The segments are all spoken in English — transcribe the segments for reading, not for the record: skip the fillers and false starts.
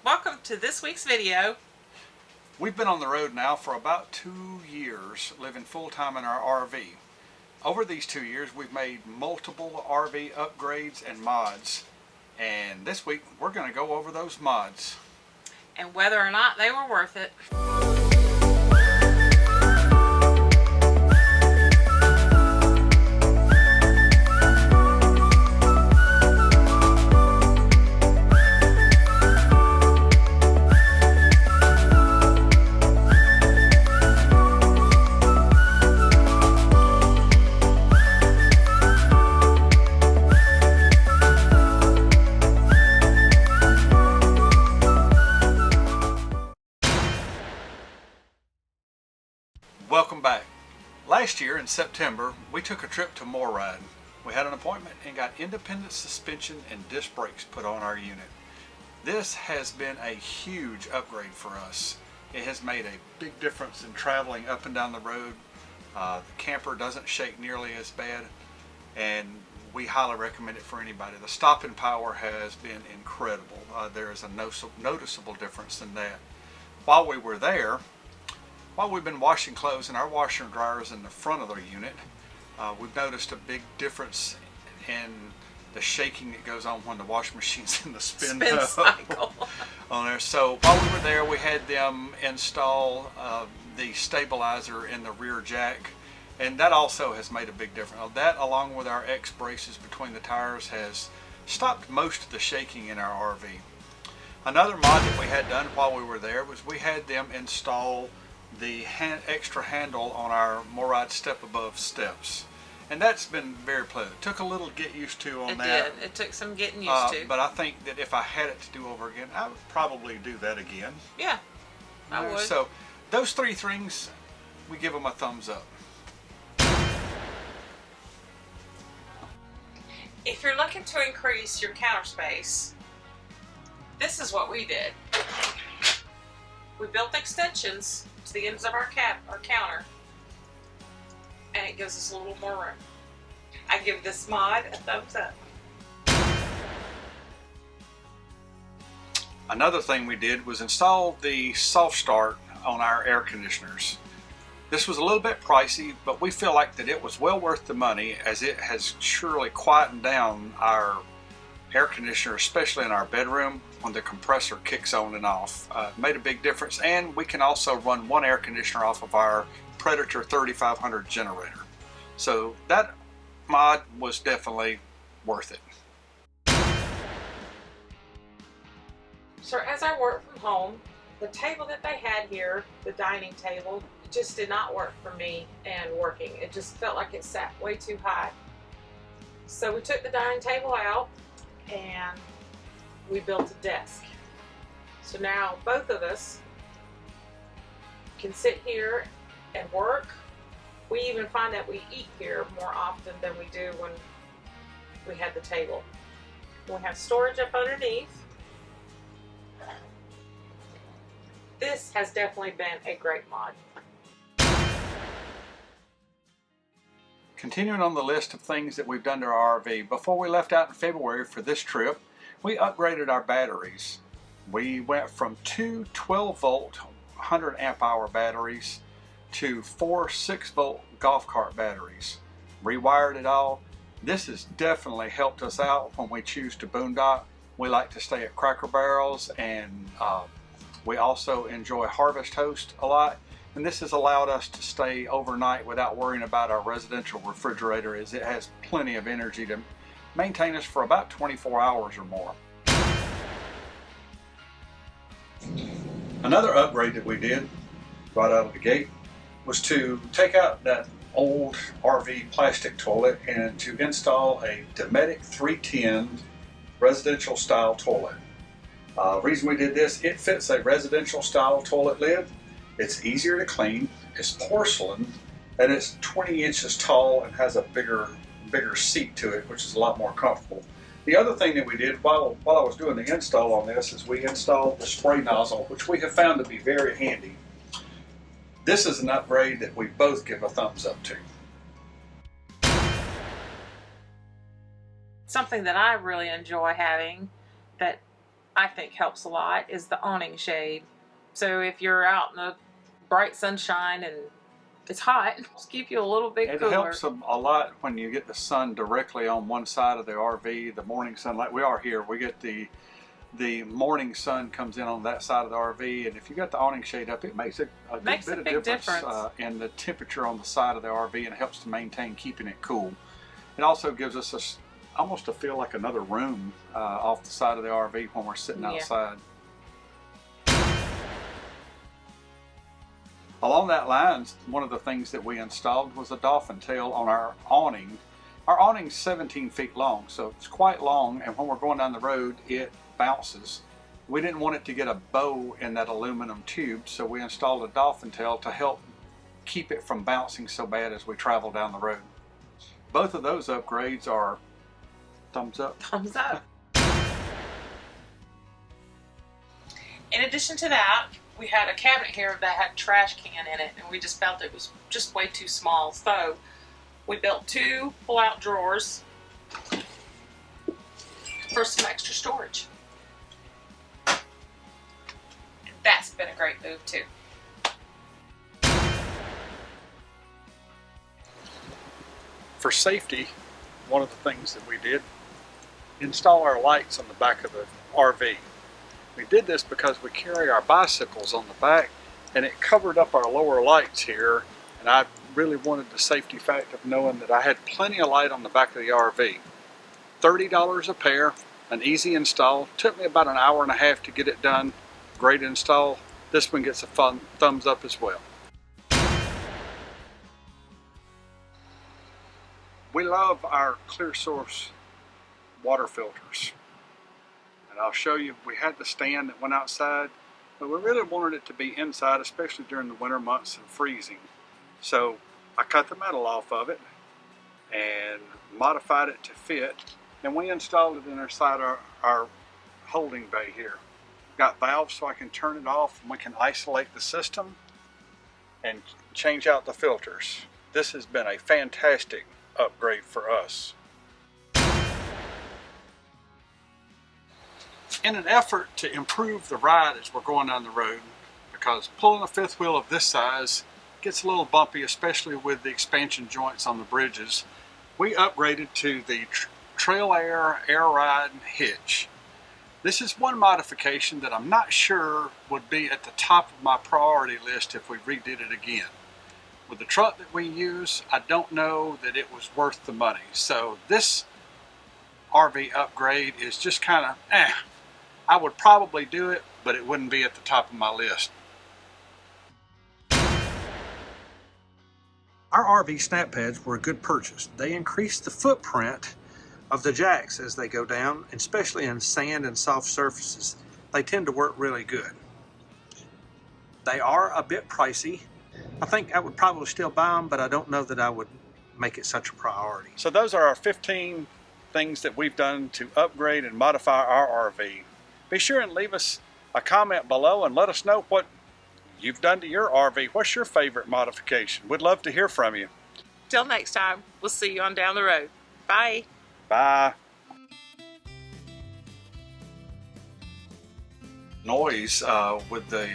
Welcome to this week's video. We've been on the road now for about 2 years, living full-time in our RV. Over these 2 years, we've made multiple RV upgrades and mods. And this week, we're going to go over those mods. And whether or not they were worth it. Welcome back. Last year in September, we took a trip to Morride. We had an appointment and got independent suspension and disc brakes put on our unit. This has been a huge upgrade for us. It has made a big difference in traveling up and down the road. The camper doesn't shake nearly as bad, and we highly recommend it for anybody. The stopping power has been incredible. There is a noticeable difference in that. While we were there, while we've been washing clothes and our washer and dryer is in the front of the unit, we've noticed a big difference in the shaking that goes on when the washing machine's in the spin cycle on there. So while we were there, we had them install the stabilizer in the rear jack, and that also has made a big difference. That, along with our X braces between the tires, has stopped most of the shaking in our RV. Another mod that we had done while we were there was we had them install the extra handle on our Morride step above steps, and that's been very pleasant. It took a little get used to on that. It did. It took some getting used to. But I think that if I had it to do over again, I would probably do that again. Yeah, I would. So those three things, we give them a thumbs up. If you're looking to increase your counter space, this is what we did. We built extensions to the ends of our counter, and it gives us a little more room. I give this mod a thumbs up. Another thing we did was install the soft start on our air conditioners. This was a little bit pricey, but we feel like that it was well worth the money, as it has surely quietened down our air conditioner, especially in our bedroom when the compressor kicks on and off. Made a big difference, and we can also run one air conditioner off of our Predator 3500 generator. So that mod was definitely worth it. So as I work from home, the table that they had here, the dining table, just did not work for me and working. It just felt like it sat way too high. So we took the dining table out and we built a desk. So now both of us can sit here and work. We even find that we eat here more often than we do when we had the table. We have storage up underneath. This has definitely been a great mod. Continuing on the list of things that we've done to our RV, before we left out in February for this trip, we upgraded our batteries. We went from two 12-volt 100 amp hour batteries to 4 6-volt golf cart batteries. Rewired it all. This has definitely helped us out when we choose to boondock. We like to stay at Cracker Barrels, and we also enjoy Harvest Toast a lot. And this has allowed us to stay overnight without worrying about our residential refrigerator, as it has plenty of energy to maintain us for about 24 hours or more. Another upgrade that we did right out of the gate was to take out that old RV plastic toilet and to install a Dometic 310 residential style toilet. Reason we did this, it fits a residential style toilet lid. It's easier to clean, it's porcelain, and it's 20 inches tall and has a bigger seat to it, which is a lot more comfortable. The other thing that we did while I was doing the install on this is we installed the spray nozzle, which we have found to be very handy. This is an upgrade that we both give a thumbs up to. Something that I really enjoy having that I think helps a lot is the awning shade. So if you're out in the bright sunshine and it's hot, just keep you a little bit It cooler. helps a lot when you get the sun directly on one side of the RV, the morning sun, like we are here. We get the morning sun comes in on that side of the RV, and if you got the awning shade up, it makes a good bit of difference in the temperature on the side of the RV, and helps to maintain keeping it cool. It also gives us almost a feel like another room off the side of the RV when we're sitting outside. Along that lines, one of the things that we installed was a dolphin tail on our awning. Our awning's 17 feet long, so it's quite long, and when we're going down the road, it bounces. We didn't want it to get a bow in that aluminum tube, so we installed a dolphin tail to help keep it from bouncing so bad as we travel down the road. Both of those upgrades are thumbs up. Thumbs up. In addition to that, we had a cabinet here that had a trash can in it, and we just felt it was just way too small. So we built 2 pull-out drawers for some extra storage. And that's been a great move too. For safety, one of the things that we did, install our lights on the back of the RV. We did this because we carry our bicycles on the back, and it covered up our lower lights here, and I really wanted the safety fact of knowing that I had plenty of light on the back of the RV. $30 a pair, an easy install. Took me about an hour and a half to get it done. Great install. This one gets a fun thumbs up as well. We love our clear source water filters. And I'll show you, we had the stand that went outside, but we really wanted it to be inside, especially during the winter months and freezing. So I cut the metal off of it and modified it to fit, and we installed it inside our holding bay here. Got valves so I can turn it off, and we can isolate the system and change out the filters. This has been a fantastic upgrade for us. In an effort to improve the ride as we're going down the road, because pulling a fifth wheel of this size gets a little bumpy, especially with the expansion joints on the bridges, we upgraded to the Trail Air Ride Hitch. This is one modification that I'm not sure would be at the top of my priority list if we redid it again. With the truck that we use, I don't know that it was worth the money. So this RV upgrade is just kind of I would probably do it, but it wouldn't be at the top of my list. Our RV snap pads were a good purchase. They increase the footprint of the jacks as they go down, especially in sand and soft surfaces. They tend to work really good. They are a bit pricey. I think I would probably still buy them, but I don't know that I would make it such a priority. So those are our 15 things that we've done to upgrade and modify our RV. Be sure and leave us a comment below and let us know what you've done to your RV. What's your favorite modification? We'd love to hear from you. Till next time, we'll see you on down the road. Bye. Bye. Noise with the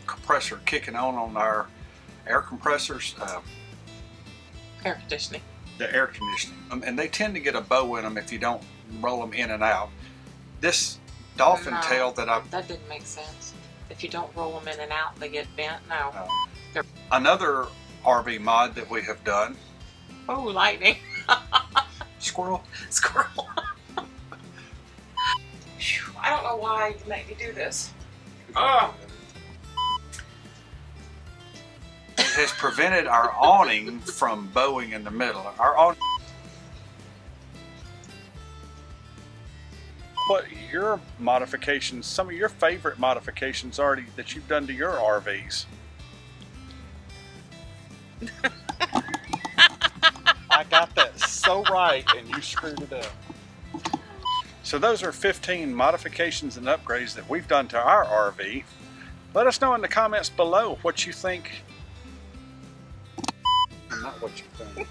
compressor kicking on our air compressors. Air conditioning. The air conditioning. And they tend to get a bow in them if you don't roll them in and out. This dolphin tail that that didn't make sense. If you don't roll them in and out, they get bent. No. Another RV mod that we have done. Oh, lightning. Squirrel. Squirrel. I don't know why you make me do this. Oh. It has prevented our awning from bowing in the middle. Our awning. What your modifications, some of your favorite modifications already that you've done to your RVs? I got that so right and you screwed it up. So those are 15 modifications and upgrades that we've done to our RV. Let us know in the comments below what you think. Not what you think.